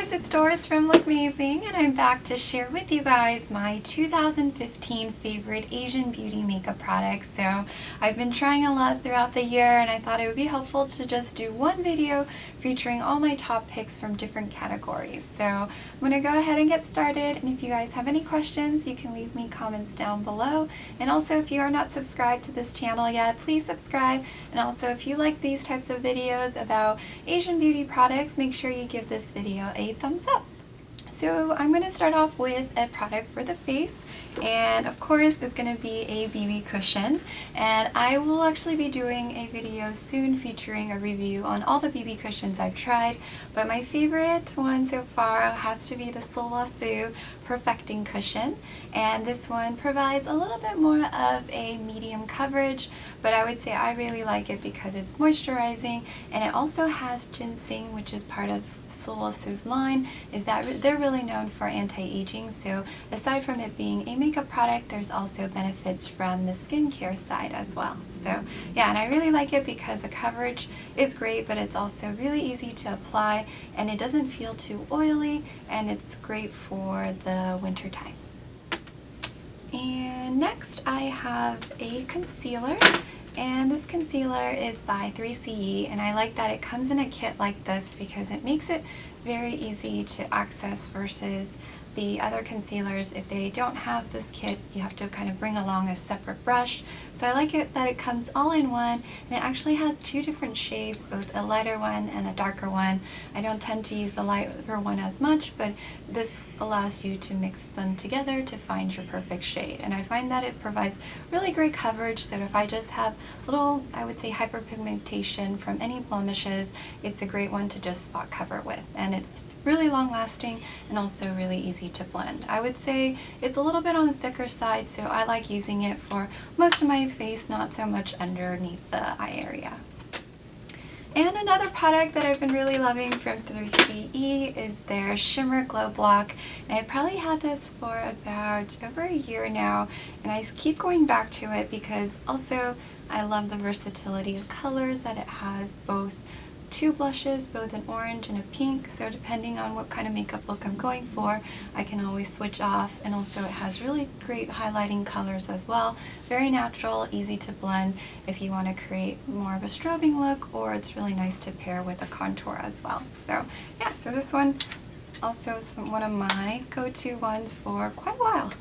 guys, it's Doris from LookMazing, and I'm back to share with you guys my 2015 favorite Asian beauty makeup products. So I've been trying a lot throughout the year, and I thought it would be helpful to just do one video featuring all my top picks from different categories. So I'm going to go ahead and get started, and if you guys have any questions, you can leave me comments down below. And also, if you are not subscribed to this channel yet, please subscribe. And also, if you like these types of videos about Asian beauty products, make sure you give this video a thumbs up. So I'm going to start off with a product for the face, and of course it's going to be a BB cushion, and I will actually be doing a video soon featuring a review on all the BB cushions I've tried, but my favorite one so far has to be the Solasu Perfecting Cushion, and this one provides a little bit more of a medium coverage, but I would say I really like it because it's moisturizing, and it also has ginseng, which is part of Solasu's line, is that they're really known for anti-aging. So aside from it being a makeup product, there's also benefits from the skincare side as well. So yeah, and I really like it because the coverage is great, but it's also really easy to apply, and it doesn't feel too oily, and it's great for the winter time. And next I have a concealer, and this concealer is by 3CE, and I like that it comes in a kit like this because it makes it very easy to access versus the other concealers. If they don't have this kit, you have to kind of bring along a separate brush. So I like it that it comes all in one, and it actually has two different shades, both a lighter one and a darker one. I don't tend to use the lighter one as much, but this allows you to mix them together to find your perfect shade. And I find that it provides really great coverage, so if I just have little, I would say, hyperpigmentation from any blemishes, it's a great one to just spot cover with. And it's really long lasting and also really easy to blend. I would say it's a little bit on the thicker side, so I like using it for most of my face, not so much underneath the eye area. And another product that I've been really loving from 3CE is their Shimmer Glow Block, and I probably had this for about over a year now, and I keep going back to it because also I love the versatility of colors that it has, both two blushes, both an orange and a pink, so depending on what kind of makeup look I'm going for, I can always switch off. And also it has really great highlighting colors as well, very natural, easy to blend if you want to create more of a strobing look, or it's really nice to pair with a contour as well. So yeah, so this one also is one of my go-to ones for quite a while.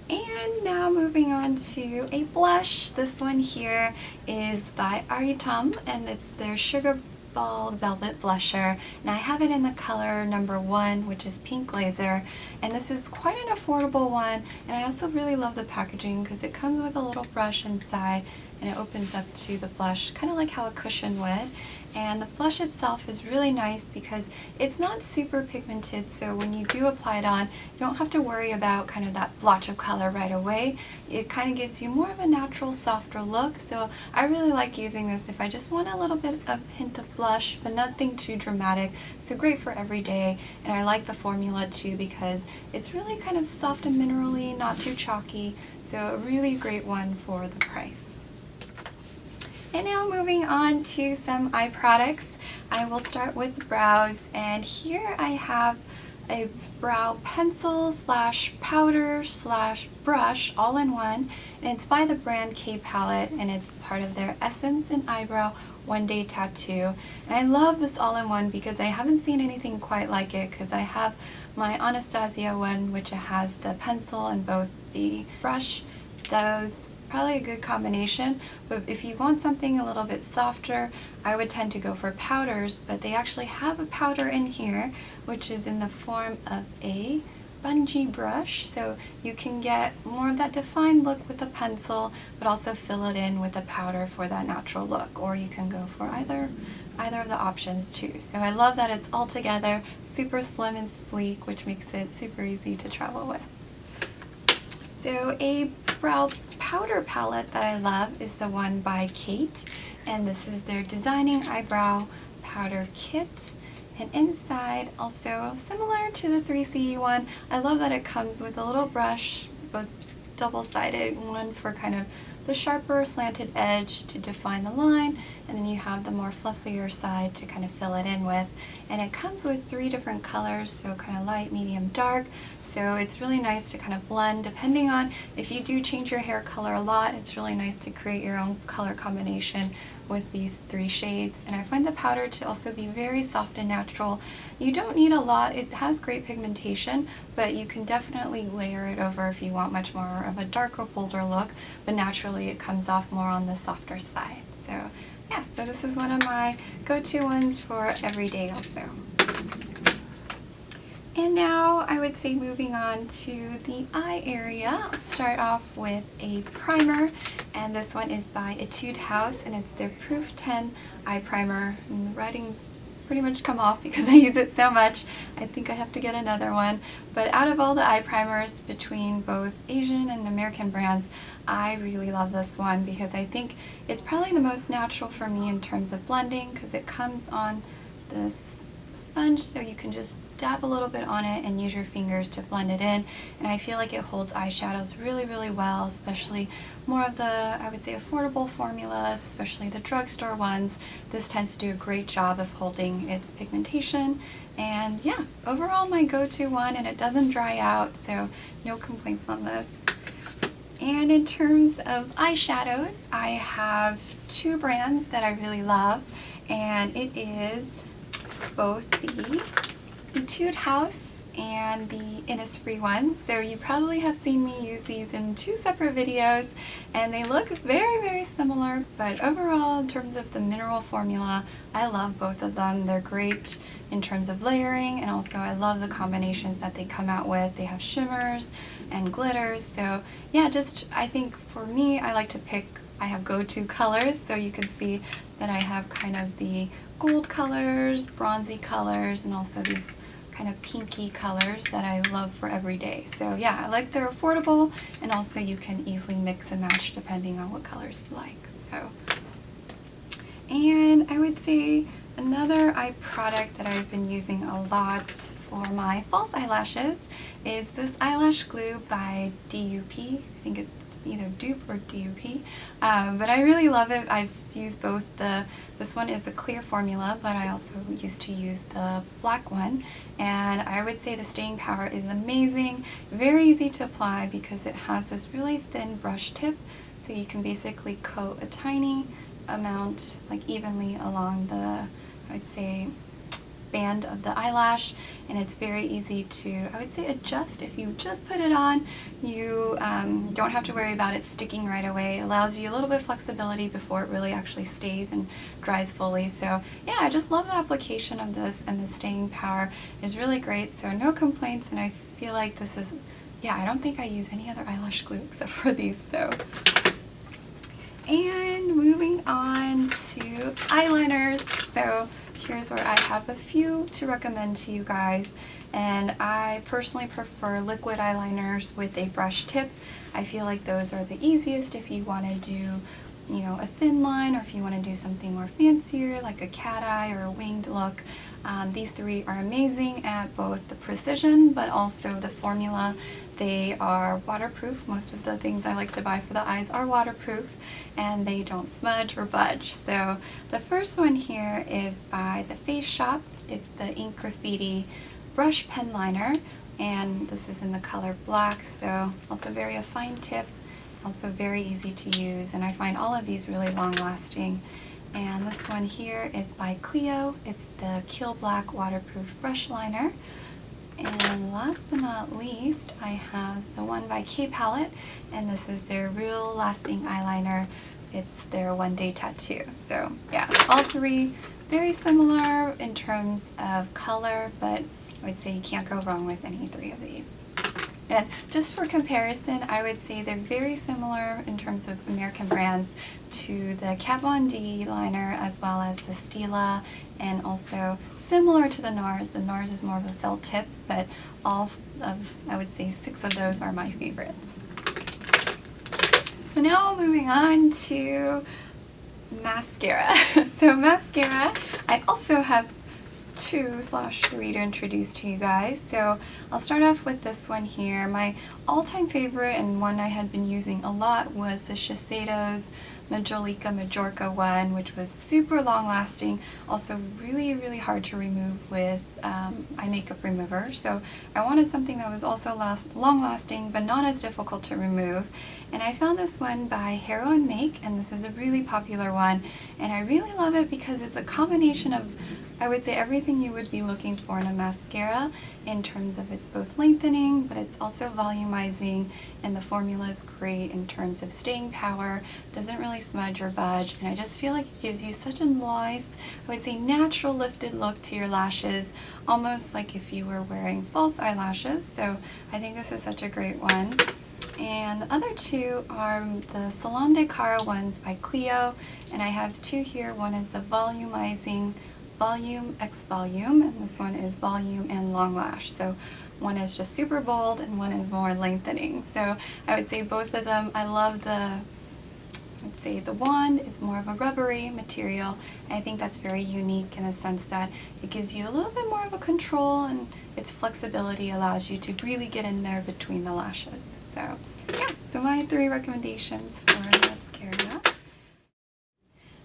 And now moving on to a blush. This one here is by Aritam, and it's their Sugar Ball Velvet Blusher, and I have it in the color number 1, which is Pink Laser, and this is quite an affordable one. And I also really love the packaging because it comes with a little brush inside, and it opens up to the blush, kind of like how a cushion would. And the blush itself is really nice because it's not super pigmented, so when you do apply it on, you don't have to worry about kind of that blotch of color right away. It kind of gives you more of a natural, softer look, so I really like using this if I just want a little bit of hint of blush, but nothing too dramatic. So great for every day, and I like the formula too because it's really kind of soft and minerally, not too chalky, so a really great one for the price. And now moving on to some eye products. I will start with brows, and here I have a brow pencil slash powder slash brush all in one, and it's by the brand K Palette, and it's part of their Essence and Eyebrow One Day Tattoo. And I love this all-in-one because I haven't seen anything quite like it, because I have my Anastasia one, which has the pencil and both the brush. Those probably a good combination, but if you want something a little bit softer, I would tend to go for powders, but they actually have a powder in here, which is in the form of a spongy brush, so you can get more of that defined look with the pencil, but also fill it in with a powder for that natural look, or you can go for either of the options too. So I love that it's all together, super slim and sleek, which makes it super easy to travel with. So a brow powder palette that I love is the one by Kate, and this is their Designing Eyebrow Powder Kit. And inside, also similar to the 3CE one, I love that it comes with a little brush, both double-sided, one for kind of the sharper slanted edge to define the line, and then you have the more fluffier side to kind of fill it in with. And it comes with 3 different colors, so kind of light, medium, dark. So it's really nice to kind of blend depending on if you do change your hair color a lot. It's really nice to create your own color combination with these 3 shades. And I find the powder to also be very soft and natural. You don't need a lot. It has great pigmentation, but you can definitely layer it over if you want much more of a darker, bolder look, but naturally it comes off more on the softer side. So yeah, so this is one of my go-to ones for every day also. And now I would say moving on to the eye area, I'll start off with a primer, and this one is by Etude House, and it's their Proof 10 eye primer. And the writing's pretty much come off because I use it so much. I think I have to get another one. But out of all the eye primers between both Asian and American brands, I really love this one because I think it's probably the most natural for me in terms of blending, because it comes on this sponge, so you can just dab a little bit on it and use your fingers to blend it in. And I feel like it holds eyeshadows really, really well, especially more of the, I would say, affordable formulas, especially the drugstore ones. This tends to do a great job of holding its pigmentation. And yeah, overall my go-to one, and it doesn't dry out, so no complaints on this. And in terms of eyeshadows, I have 2 brands that I really love, and it is both the Etude House and the Innisfree ones. So you probably have seen me use these in 2 separate videos, and they look very, very similar, but overall in terms of the mineral formula, I love both of them. They're great in terms of layering, and also I love the combinations that they come out with. They have shimmers and glitters, so yeah, just I think for me, I like to pick, I have go-to colors, so you can see that I have kind of the gold colors, bronzy colors, and also these kind of pinky colors that I love for every day. So yeah, I like they're affordable, and also you can easily mix and match depending on what colors you like. So, and I would say another eye product that I've been using a lot for my false eyelashes is this eyelash glue by DUP. I think it's either dupe or DUP, but I really love it. I've used both. This one is the clear formula, but I also used to use the black one, and I would say the staying power is amazing. Very easy to apply because it has this really thin brush tip, so you can basically coat a tiny amount, like evenly along the, I'd say, band of the eyelash, and it's very easy to, I would say, adjust. If you just put it on, you don't have to worry about it sticking right away. It allows you a little bit of flexibility before it really actually stays and dries fully. So yeah, I just love the application of this, and the staying power is really great, so no complaints. And I feel like this is, yeah, I don't think I use any other eyelash glue except for these. So, and moving on to eyeliners. So here's where I have a few to recommend to you guys, and I personally prefer liquid eyeliners with a brush tip. I feel like those are the easiest if you want to do, you know, a thin line, or if you want to do something more fancier like a cat eye or a winged look. These 3 are amazing at both the precision but also the formula. They are waterproof. Most of the things I like to buy for the eyes are waterproof, and they don't smudge or budge. So the first one here is by The Face Shop. It's the Ink Graffiti Brush Pen Liner, and this is in the color black, so also very a fine tip, also very easy to use, and I find all of these really long lasting. And this one here is by Clio. It's the Kill Black Waterproof Brush Liner. And last but not least, I have the one by K Palette, and this is their Real Lasting Eyeliner. It's their One Day Tattoo. So yeah, all 3 very similar in terms of color, but I would say you can't go wrong with any 3 of these. And just for comparison, I would say they're very similar in terms of American brands to the Kat Von D liner, as well as the Stila, and also similar to the NARS. The NARS is more of a felt tip, but all of, I would say, 6 of those are my favorites. So now moving on to mascara. So mascara, I also have 2/3 to introduce to you guys. So I'll start off with this one here. My all-time favorite and one I had been using a lot was the Shiseido's Majolica one, which was super long lasting, also really hard to remove with eye makeup remover. So I wanted something that was also long lasting but not as difficult to remove. And I found this one by Hero and Make, and this is a really popular one, and I really love it because it's a combination of, I would say, everything you would be looking for in a mascara in terms of it's both lengthening, but it's also volumizing, and the formula is great in terms of staying power, doesn't really smudge or budge, and I just feel like it gives you such a nice, I would say, natural lifted look to your lashes, almost like if you were wearing false eyelashes. So I think this is such a great one. And the other two are the Salon de Cara ones by Clio, and I have two here. One is the volumizing Volume X Volume, and this one is Volume and Long Lash. So one is just super bold and one is more lengthening. So I would say both of them, I love the, let's say the one, it's more of a rubbery material. I think that's very unique in the sense that it gives you a little bit more of a control, and its flexibility allows you to really get in there between the lashes. So yeah, so my 3 recommendations for mascara.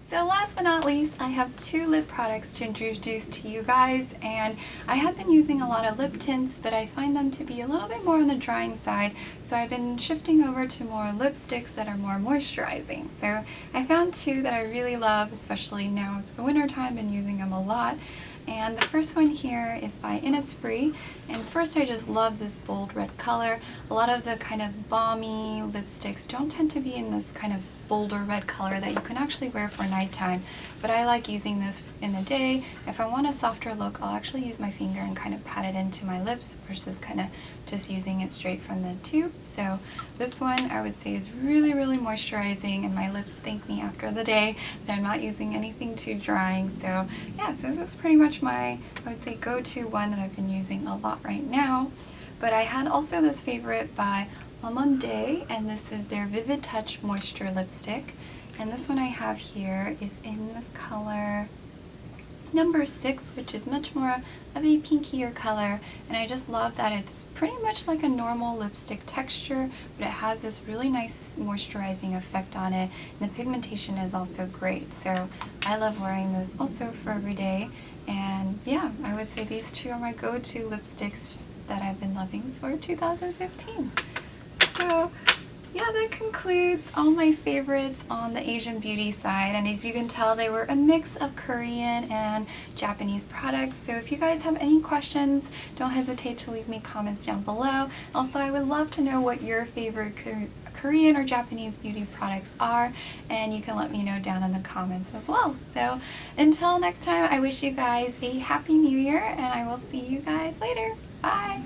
So last but not least, I have 2 lip products to introduce to you guys, and I have been using a lot of lip tints, but I find them to be a little bit more on the drying side, so I've been shifting over to more lipsticks that are more moisturizing. So I found 2 that I really love, especially now it's the winter time and using them a lot. And the first one here is by Innisfree, and first I just love this bold red color. A lot of the kind of balmy lipsticks don't tend to be in this kind of bolder red color that you can actually wear for nighttime, but I like using this in the day. If I want a softer look, I'll actually use my finger and kind of pat it into my lips versus kind of just using it straight from the tube. So this one I would say is really moisturizing, and my lips thank me after the day that I'm not using anything too drying. So yeah, so this is pretty much my, I would say, go-to one that I've been using a lot right now. But I had also this favorite by Almond, and this is their Vivid Touch Moisture Lipstick, and this one I have here is in this color number 6, which is much more of a pinkier color, and I just love that it's pretty much like a normal lipstick texture, but it has this really nice moisturizing effect on it, and the pigmentation is also great. So I love wearing this also for every day, and yeah, I would say these 2 are my go-to lipsticks that I've been loving for 2015. So yeah, that concludes all my favorites on the Asian beauty side, and as you can tell, they were a mix of Korean and Japanese products. So if you guys have any questions, don't hesitate to leave me comments down below. Also, I would love to know what your favorite Korean or Japanese beauty products are, and you can let me know down in the comments as well. So until next time, I wish you guys a happy new year, and I will see you guys later. Bye!